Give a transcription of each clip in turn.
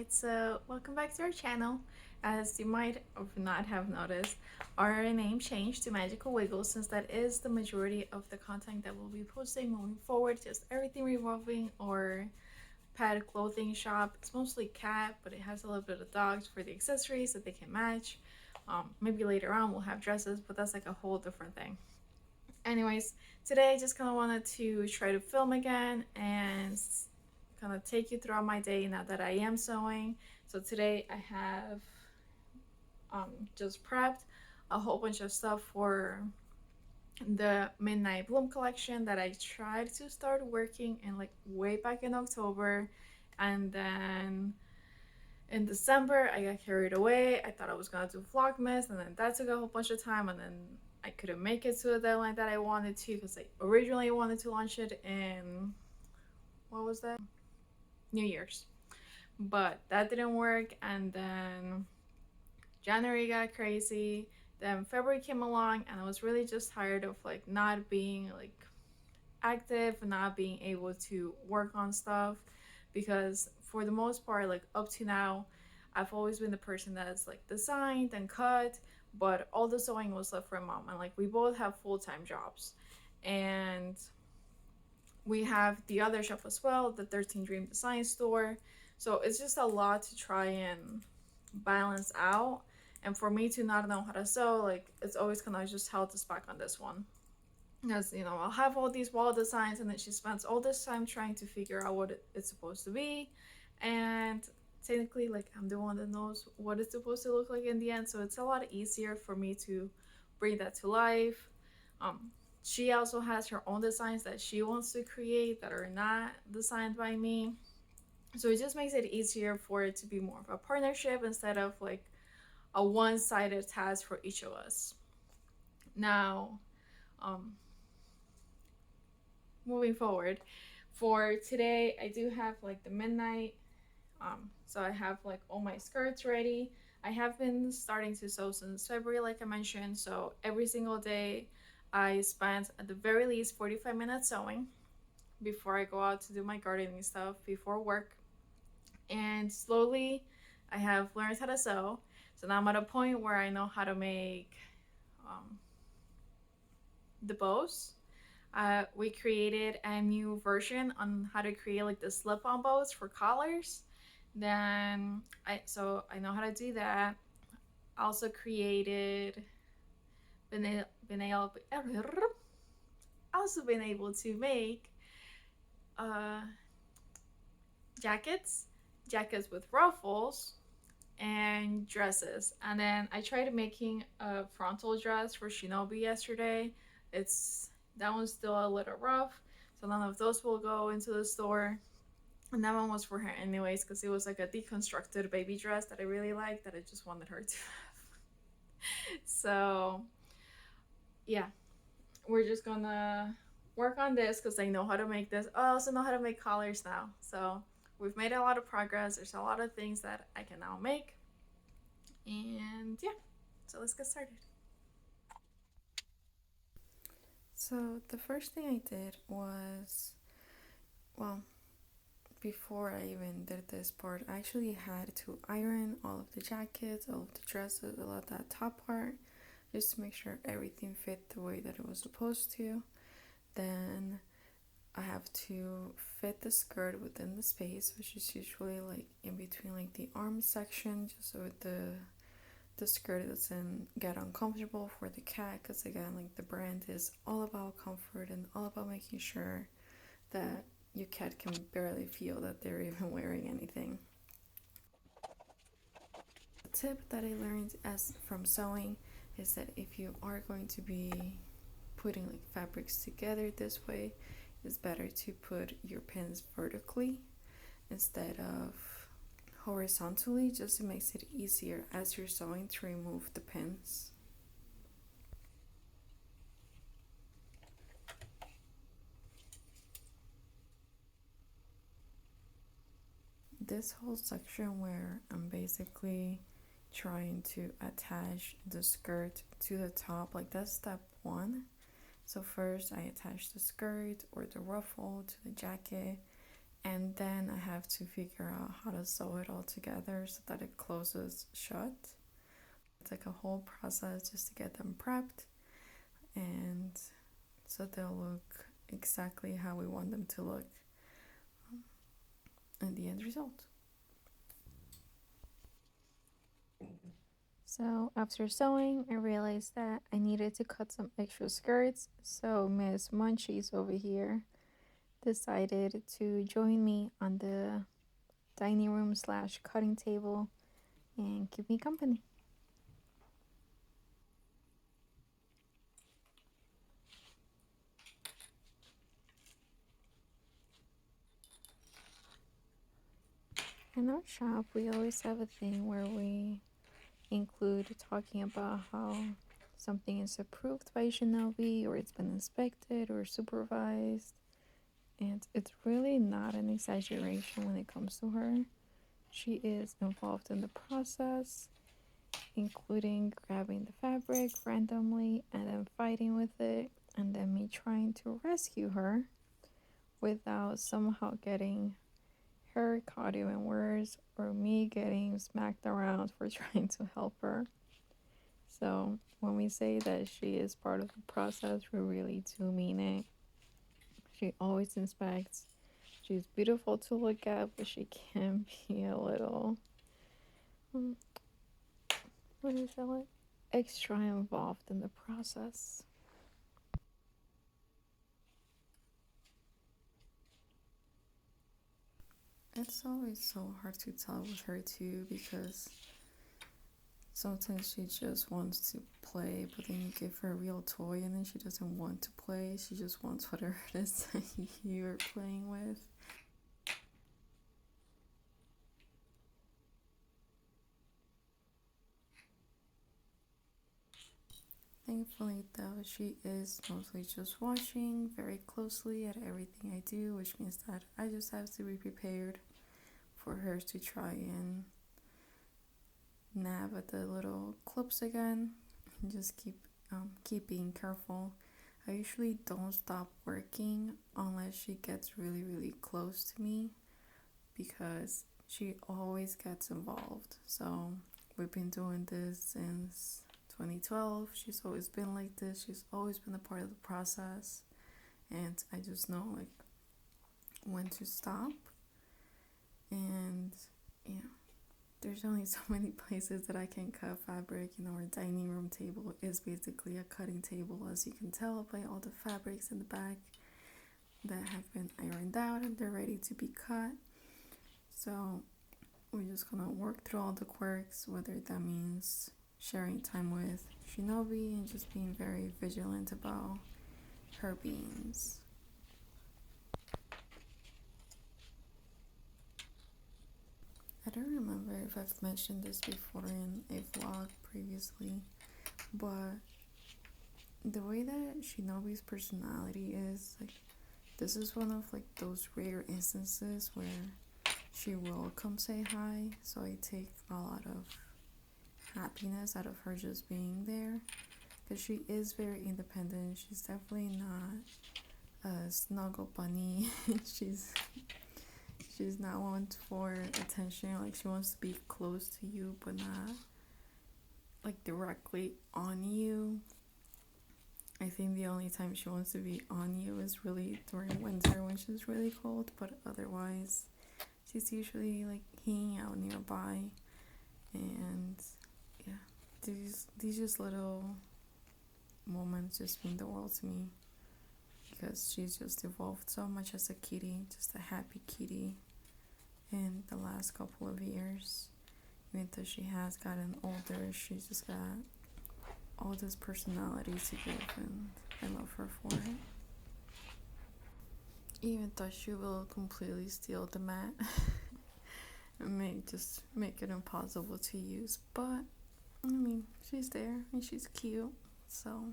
Alright, so welcome back to our channel. As you might or not have noticed, our name changed to Magical Wiggles since that is the majority of the content that we'll be posting moving forward. Just everything revolving our pet clothing shop. It's mostly cat, but it has a little bit of dogs for the accessories that they can match. Maybe later on we'll have dresses, but that's like a whole different thing. Anyways, today I just kind of wanted to try to film again and kind of take you throughout my day now that I am sewing. So today I have just prepped a whole bunch of stuff for the Midnight Bloom collection that I tried to start working in like way back in October, and then in December I got carried away. I thought I was gonna do Vlogmas, and then that took a whole bunch of time, and then I couldn't make it to the deadline that I wanted to because I originally wanted to launch it in, what was that? New Year's. But that didn't work, and then January got crazy. Then February came along, and I was really just tired of like not being like active and not being able to work on stuff, because for the most part, like up to now, I've always been the person that's like designed and cut, but all the sewing was left for mom, and like we both have full-time jobs, and we have the other shop as well, the 13 Dream Design Store. So it's just a lot to try and balance out. And for me to not know how to sew, like it's always kind of just held us back on this one. Because, you know, I'll have all these wall designs, and then she spends all this time trying to figure out what it's supposed to be. And technically, like, I'm the one that knows what it's supposed to look like in the end. So it's a lot easier for me to bring that to life. She also has her own designs that she wants to create that are not designed by me. So it just makes it easier for it to be more of a partnership instead of like a one-sided task for each of us. Now, moving forward, for today, I do have like the midnight. So I have like all my skirts ready. I have been starting to sew since February, like I mentioned. So every single day, I spend at the very least 45 minutes sewing before I go out to do my gardening stuff before work. And slowly, I have learned how to sew. So now I'm at a point where I know how to make the bows. We created a new version on how to create like the slip-on bows for collars. Then I know how to do that. I also created been able to make uh, jackets with ruffles and dresses. And then I tried making a frontal dress for Shinobii yesterday. That one's still a little rough, so none of those will go into the store. And that one was for her anyways, because it was like a deconstructed baby dress that I really liked, that I just wanted her to have. So yeah, we're just gonna work on this because I know how to make this. I also know how to make collars now, so we've made a lot of progress. There's a lot of things that I can now make, and yeah, so let's get started. So the first thing I did was, well, before I even did this part, I actually had to iron all of the jackets, all of the dresses, all of that top part, just to make sure everything fit the way that it was supposed to. Then I have to fit the skirt within the space, which is usually like in between like the arm section, just so the skirt doesn't get uncomfortable for the cat, because again, like the brand is all about comfort and all about making sure that your cat can barely feel that they're even wearing anything. The tip that I learned as from sewing is that if you are going to be putting like fabrics together this way, it's better to put your pins vertically instead of horizontally. Just it makes it easier as you're sewing to remove the pins. This whole section where I'm basically trying to attach the skirt to the top, like that's step one. So first I attach the skirt or the ruffle to the jacket, and then I have to figure out how to sew it all together so that it closes shut. It's like a whole process just to get them prepped and so they'll look exactly how we want them to look in the end result. So after sewing, I realized that I needed to cut some extra skirts, so Miss Munchies over here decided to join me on the dining room / cutting table and keep me company. In our shop, we always have a thing where we include talking about how something is approved by Shinobii or it's been inspected or supervised. And it's really not an exaggeration when it comes to her. She is involved in the process, including grabbing the fabric randomly and then fighting with it, and then me trying to rescue her without somehow getting her caught even worse or me getting smacked around for trying to help her. So when we say that she is part of the process, we really do mean it. She always inspects. She's beautiful to look at, but she can be a little, what is that like? Extra involved in the process. It's always so hard to tell with her too because sometimes she just wants to play, but then you give her a real toy and then she doesn't want to play. She just wants whatever it is that you're playing with. Thankfully, though, she is mostly just watching very closely at everything I do, which means that I just have to be prepared for her to try and nab at the little clips again and just keep being careful. I usually don't stop working unless she gets really, really close to me because she always gets involved. So we've been doing this since 2012. She's always been like this. She's always been a part of the process. And I just know like when to stop. And yeah, there's only so many places that I can cut fabric. You know, our dining room table is basically a cutting table, as you can tell by all the fabrics in the back that have been ironed out and they're ready to be cut. So we're just gonna work through all the quirks, whether that means sharing time with Shinobii and just being very vigilant about her beans. I don't remember if I've mentioned this before in a vlog previously, but the way that Shinobi's personality is, like, this is one of like those rare instances where she will come say hi, so I take a lot of happiness out of her just being there because she is very independent. She's definitely not a snuggle bunny. she's not one for attention. Like, she wants to be close to you but not like directly on you. I think the only time she wants to be on you is really during winter when she's really cold, but otherwise she's usually like hanging out nearby. And yeah, these just little moments just mean the world to me because she's just evolved so much as a kitty, just a happy kitty in the last couple of years. Even though she has gotten older, she's just got all this personality to give, and I love her for it. Even though she will completely steal the mat and make it impossible to use, but I mean, she's there and she's cute, so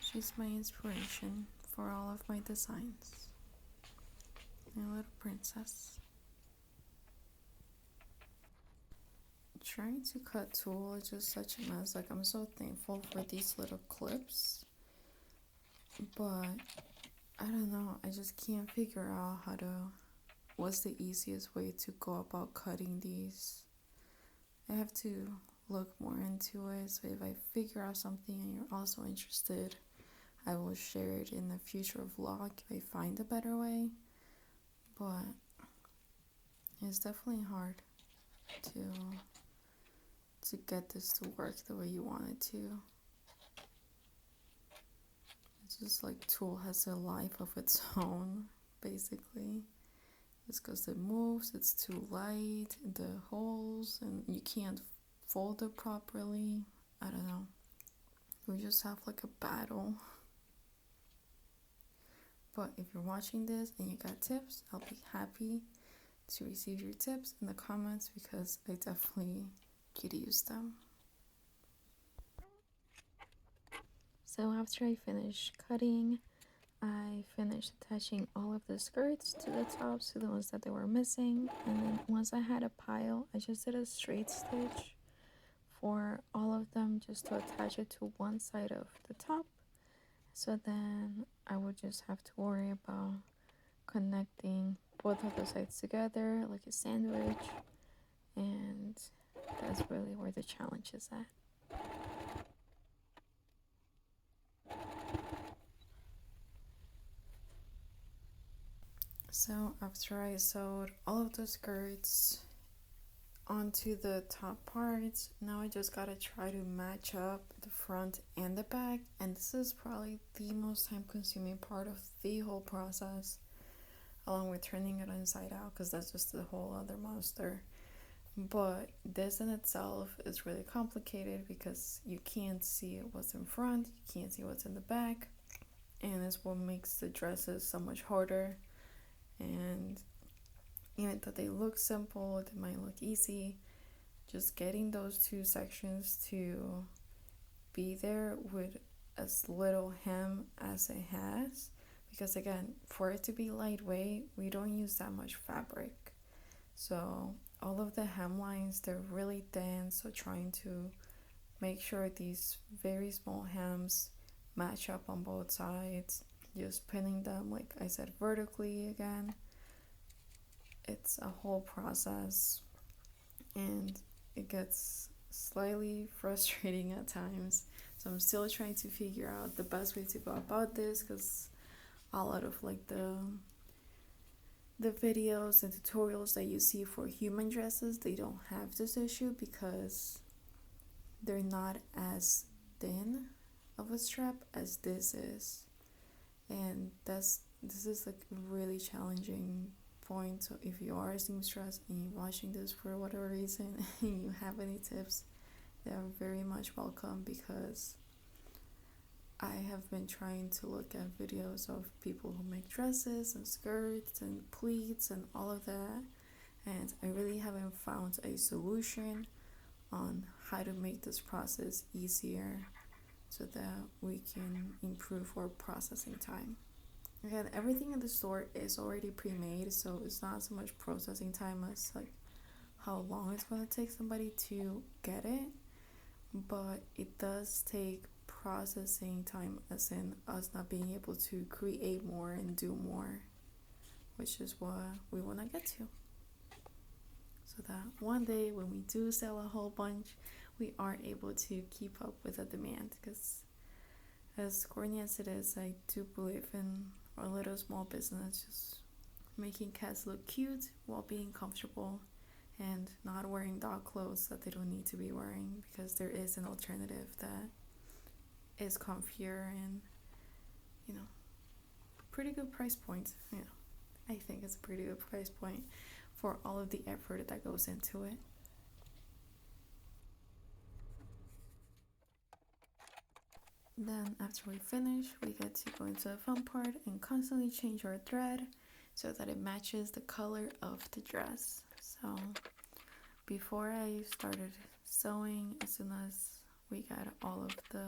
she's my inspiration for all of my designs. My little princess. Trying to cut tulle is just such a mess. Like, I'm so thankful for these little clips, but I don't know, I just can't figure out what's the easiest way to go about cutting these. I have to look more into it, so if I figure out something and you're also interested, I will share it in a future vlog if I find a better way. But it's definitely hard to get this to work the way you want it to. It's just like tool has a life of its own, basically. It's because it moves, it's too light, the holes, and you can't fold it properly. I don't know. We just have like a battle. But if you're watching this and you got tips, I'll be happy to receive your tips in the comments because I definitely could use them. So after I finished cutting, I finished attaching all of the skirts to the tops, to the ones that they were missing, and then once I had a pile, I just did a straight stitch for all of them just to attach it to one side of the top. So then I would just have to worry about connecting both of the sides together like a sandwich, and that's really where the challenge is at. So after I sewed all of the skirts onto the top parts, now I just gotta try to match up the front and the back, and this is probably the most time consuming part of the whole process, along with turning it inside out because that's just a whole other monster. But this in itself is really complicated because you can't see what's in front, you can't see what's in the back, and it's what makes the dresses so much harder. And even though they look simple, they might look easy, just getting those two sections to be there with as little hem as it has, because again, for it to be lightweight, we don't use that much fabric. So all of the hemlines, they're really thin, so trying to make sure these very small hems match up on both sides, just pinning them, like I said, vertically again. It's a whole process, and it gets slightly frustrating at times. So I'm still trying to figure out the best way to go about this, because a lot of like the videos and tutorials that you see for human dresses, they don't have this issue because they're not as thin of a strap as this is. And this is like a really challenging point. So if you are a seamstress and you're watching this for whatever reason and you have any tips, they are very much welcome, because I have been trying to look at videos of people who make dresses and skirts and pleats and all of that, and I really haven't found a solution on how to make this process easier so that we can improve our processing time. Again, everything in the store is already pre-made, so it's not so much processing time as like how long it's going to take somebody to get it, but it does take processing time, as in us not being able to create more and do more, which is what we want to get to, so that one day when we do sell a whole bunch, we are able to keep up with the demand. Because as corny as it is, I do believe in our little small business, just making cats look cute while being comfortable and not wearing dog clothes that they don't need to be wearing, because there is an alternative that is comfier and, you know, pretty good price point. You know, I think it's a pretty good price point for all of the effort that goes into it. Then after we finish, we get to go into the fun part and constantly change our thread so that it matches the color of the dress. So before I started sewing, as soon as we got all of the,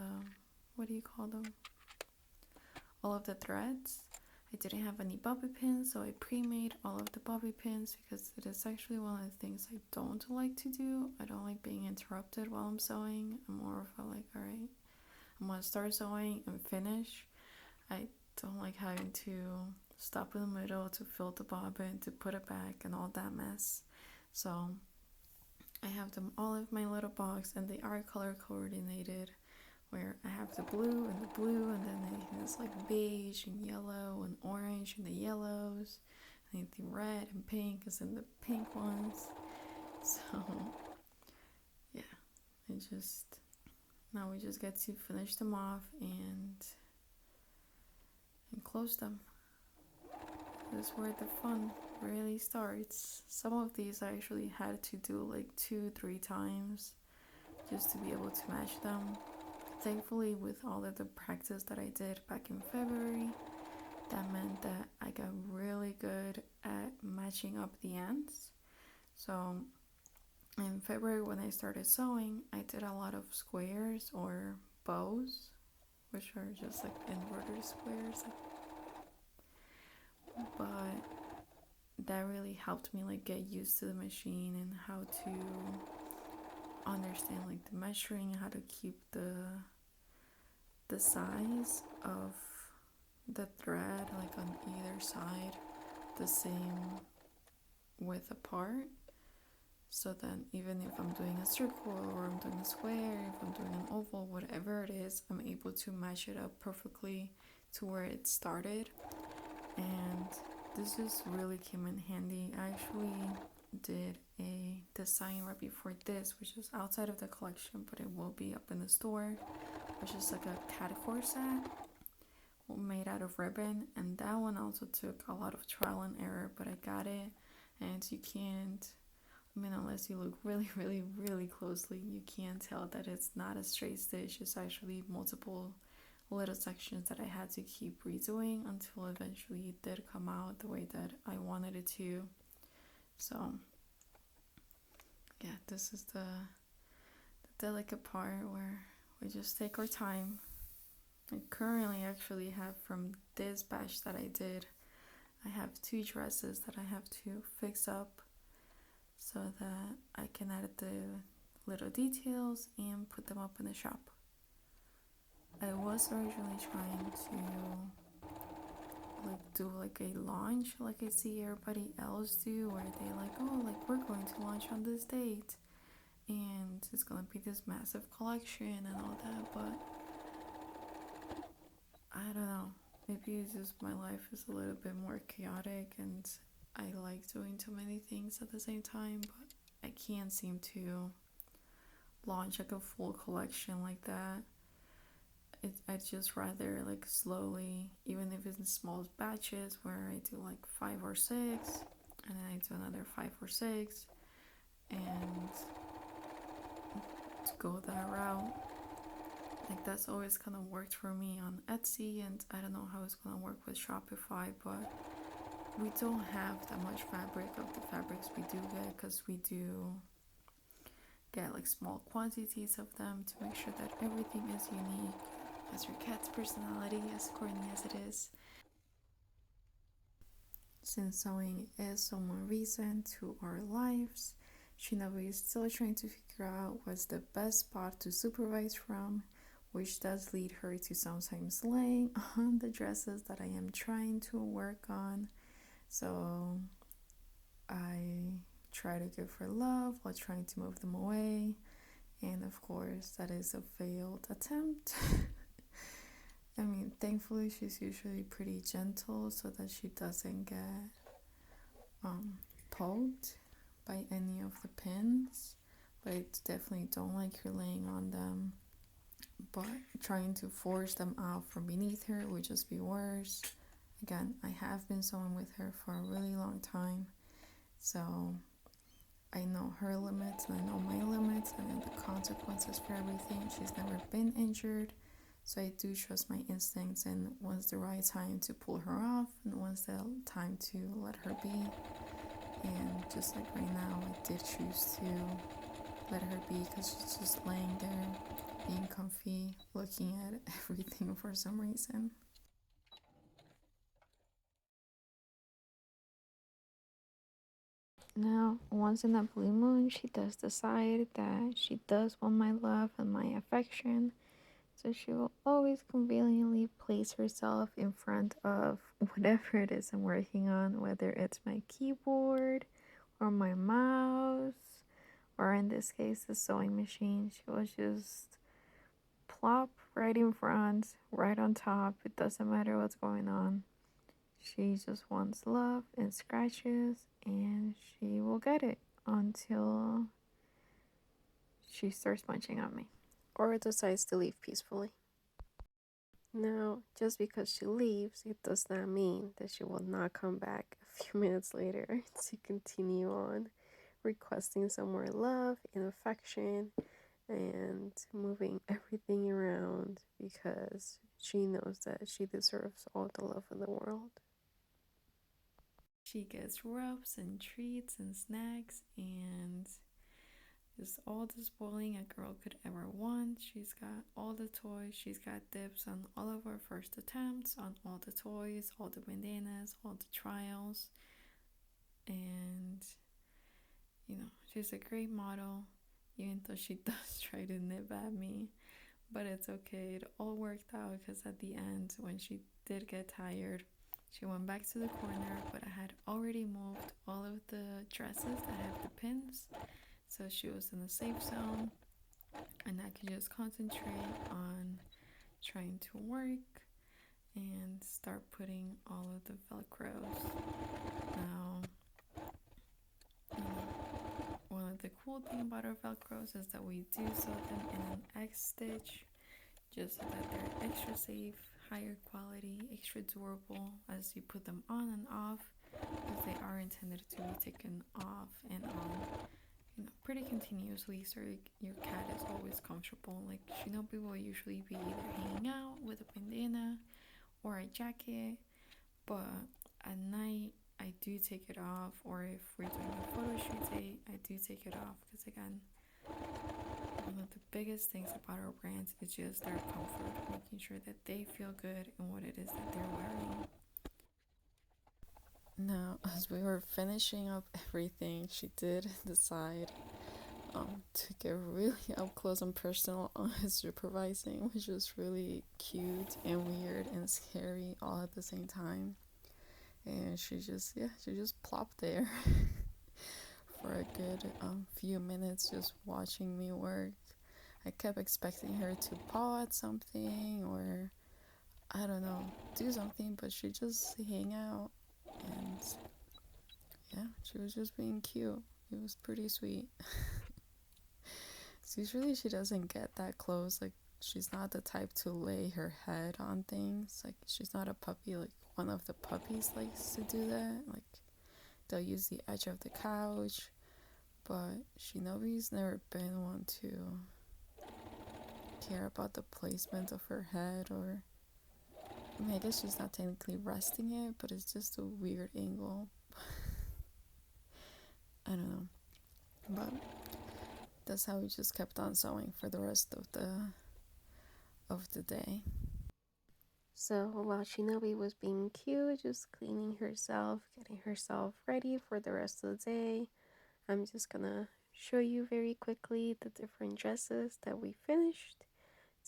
what do you call them? All of the threads, I didn't have any bobby pins, so I pre-made all of the bobby pins, because it is actually one of the things I don't like to do. I don't like being interrupted while I'm sewing. I'm more of a like, alright, I'm gonna start sewing and finish. I don't like having to stop in the middle to fill the bobbin, to put it back, and all that mess. So I have them all in my little box, and they are color coordinated, where I have the blue and the blue, and then it's like beige and yellow and orange and the yellows, and the red and pink is in the pink ones. So yeah, it just, now we just get to finish them off and close them. This is where the fun really starts. Some of these I actually had to do like 2-3 times just to be able to match them. Thankfully, with all of the practice that I did back in February, that meant that I got really good at matching up the ends. So in February, when I started sewing, I did a lot of squares or bows, which are just like inverted squares. But that really helped me like get used to the machine and how to understand like the measuring, how to keep the size of the thread like on either side the same width apart, so then even if I'm doing a circle or I'm doing a square, if I'm doing an oval, whatever it is, I'm able to match it up perfectly to where it started. And this just really came in handy. I actually did a design right before this, which is outside of the collection, but it will be up in the store, which is like a cat corset made out of ribbon. And that one also took a lot of trial and error, but I got it. And you can't, I mean, unless you look really, really, really closely, you can't tell that it's not a straight stitch. It's actually multiple little sections that I had to keep redoing until eventually it did come out the way that I wanted it to. So yeah, this is the delicate part where we just take our time. I currently actually have, from this batch that I did, I have 2 dresses that I have to fix up so that I can add the little details and put them up in the shop. I was originally trying to like do like a launch like I see everybody else do, where they like, oh, like we're going to launch on this date and it's gonna be this massive collection and all that, but I don't know, maybe it's just my life is a little bit more chaotic and I like doing too many things at the same time, but I can't seem to launch like a full collection like that. I'd just rather like slowly, even if it's in small batches where I do like 5 or 6 and then I do another 5 or 6, and to go that route. Like that's always kind of worked for me on Etsy, and I don't know how it's gonna work with Shopify, but we don't have that much fabric of the fabrics we do get, because we do get like small quantities of them to make sure that everything is unique as your cat's personality, as corny as it is. Since sewing is so more recent to our lives, Shinobii is still trying to figure out what's the best spot to supervise from, which does lead her to sometimes laying on the dresses that I am trying to work on. So I try to give her love while trying to move them away, and of course that is a failed attempt. I mean, thankfully she's usually pretty gentle so that she doesn't get poked by any of the pins, but I definitely don't like her laying on them. But trying to force them out from beneath her would just be worse. Again, I have been sewing with her for a really long time, so I know her limits and I know my limits and I know the consequences for everything. She's never been injured, so I do trust my instincts, and when's the right time to pull her off and when's the time to let her be. And just like right now, I did choose to let her be because she's just laying there being comfy, looking at everything for some reason. Now, once in a blue moon, she does decide that she does want my love and my affection. So she will always conveniently place herself in front of whatever it is I'm working on, whether it's my keyboard or my mouse, or in this case, the sewing machine. She will just plop right in front, right on top. It doesn't matter what's going on. She just wants love and scratches, and she will get it until she starts munching on me or decides to leave peacefully. Now, just because she leaves, it does not mean that she will not come back a few minutes later to continue on requesting some more love and affection and moving everything around because she knows that she deserves all the love in the world. She gets rubs and treats and snacks and just all the spoiling a girl could ever want. She's got all the toys. She's got dibs on all of her first attempts, on all the toys, all the bandanas, all the trials. And, she's a great model, even though she does try to nib at me. But it's okay. It all worked out because at the end, when she did get tired, she went back to the corner, but I had already moved all of the dresses that have the pins. So she was in a safe zone, and I could just concentrate on trying to work and start putting all of the velcros. Now, one of the cool things about our velcros is that we do sew them in an X stitch, just so that they're extra safe, higher quality, extra durable as you put them on and off, because they are intended to be taken off and on pretty continuously, so your cat is always comfortable. Like Shinobii will usually be either hanging out with a bandana or a jacket, but at night I do take it off, or if we're doing a photo shoot date, I do take it off because again, one of the biggest things about our brands is just their comfort, making sure that they feel good in what it is that they're wearing. Now, as we were finishing up everything, she did decide to get really up close and personal on his supervising, which was really cute and weird and scary all at the same time. And she just plopped there for a good few minutes just watching me work. I kept expecting her to paw at something or, I don't know, do something, but she just hang out and yeah, she was just being cute. It was pretty sweet. Usually she doesn't get that close. Like, she's not the type to lay her head on things. Like, she's not a puppy. Like, one of the puppies likes to do that. Like, they'll use the edge of the couch. But Shinobi's never been one to care about the placement of her head, or I mean, I guess she's not technically resting it, but it's just a weird angle. I don't know. But that's how we just kept on sewing for the rest of the day. So while Shinobii was being cute, just cleaning herself, getting herself ready for the rest of the day, I'm just gonna show you very quickly the different dresses that we finished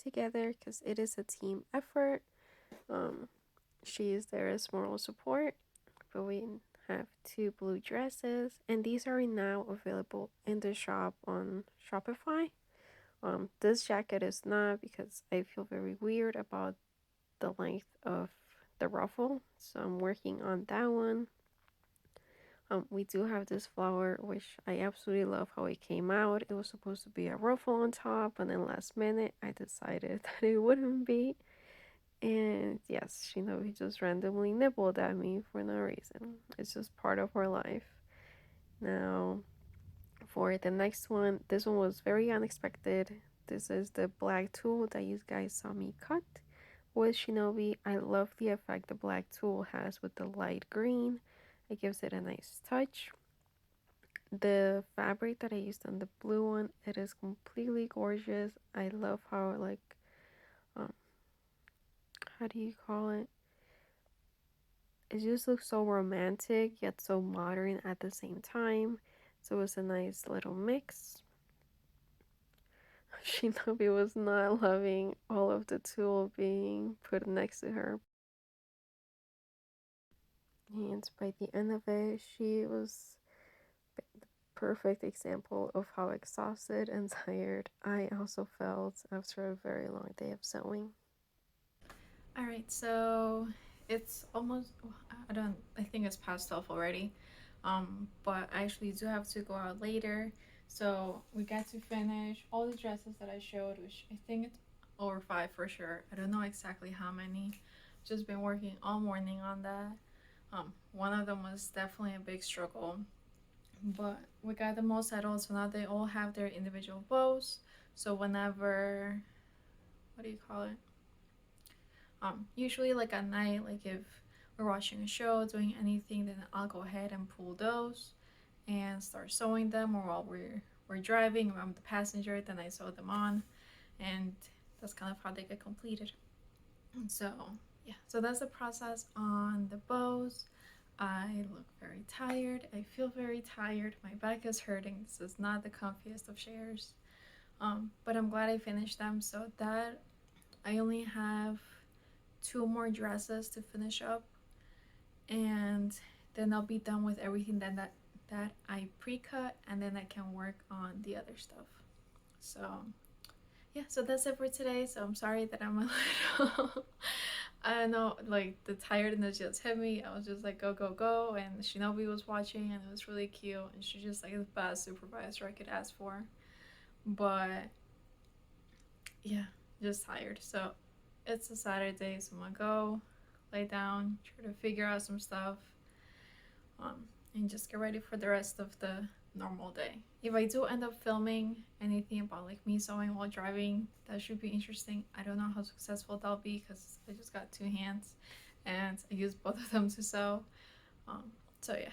together because it is a team effort. She is there as moral support, but we have 2 blue dresses, and these are now available in the shop on Shopify. This jacket is not, because I feel very weird about the length of the ruffle, so I'm working on that one. We do have this flower, which I absolutely love how it came out. It was supposed to be a ruffle on top, and then last minute I decided that it wouldn't be. And yes, he just randomly nibbled at me for no reason. It's just part of our life. Now, for the next one, this one was very unexpected. This is the black tulle that you guys saw me cut with Shinobii. I love the effect the black tulle has with the light green. It gives it a nice touch. The fabric that I used on the blue one, it is completely gorgeous. I love how, like, how do you call it? It just looks so romantic yet so modern at the same time. So it was a nice little mix. Shinobi was not loving all of the tool being put next to her. And by the end of it, she was the perfect example of how exhausted and tired I also felt after a very long day of sewing. All right, so it's almost I think it's past 12 already. But I actually do have to go out later. So we got to finish all the dresses that I showed, which I think it's over 5 for sure. I don't know exactly how many. Just been working all morning on that. One of them was definitely a big struggle, but we got them all settled. So now they all have their individual bows. So whenever, what do you call it? Usually like at night, like if we're watching a show, doing anything, then I'll go ahead and pull those and start sewing them. Or while we're driving, if I'm the passenger, then I sew them on, and that's kind of how they get completed. And so yeah, so that's the process on the bows. I look very tired. I feel very tired. My back is hurting. This is not the comfiest of chairs. But I'm glad I finished them. So that I only have two more dresses to finish up, and then I'll be done with everything that I pre-cut, and then I can work on the other stuff. So yeah, so that's it for today. So I'm sorry that I'm a little I don't know, like the tiredness just hit me. I was just like go go go, and Shinobi was watching, and it was really cute, and she's just like the best supervisor I could ask for. But yeah, just tired. So it's a Saturday, so I'm gonna go lay down, try to figure out some stuff, and just get ready for the rest of the normal day. If I do end up filming anything about like me sewing while driving, that should be interesting. I don't know how successful that'll be because I just got two hands and I use both of them to sew. Um, so yeah.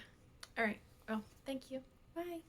All right. Well, thank you. Bye.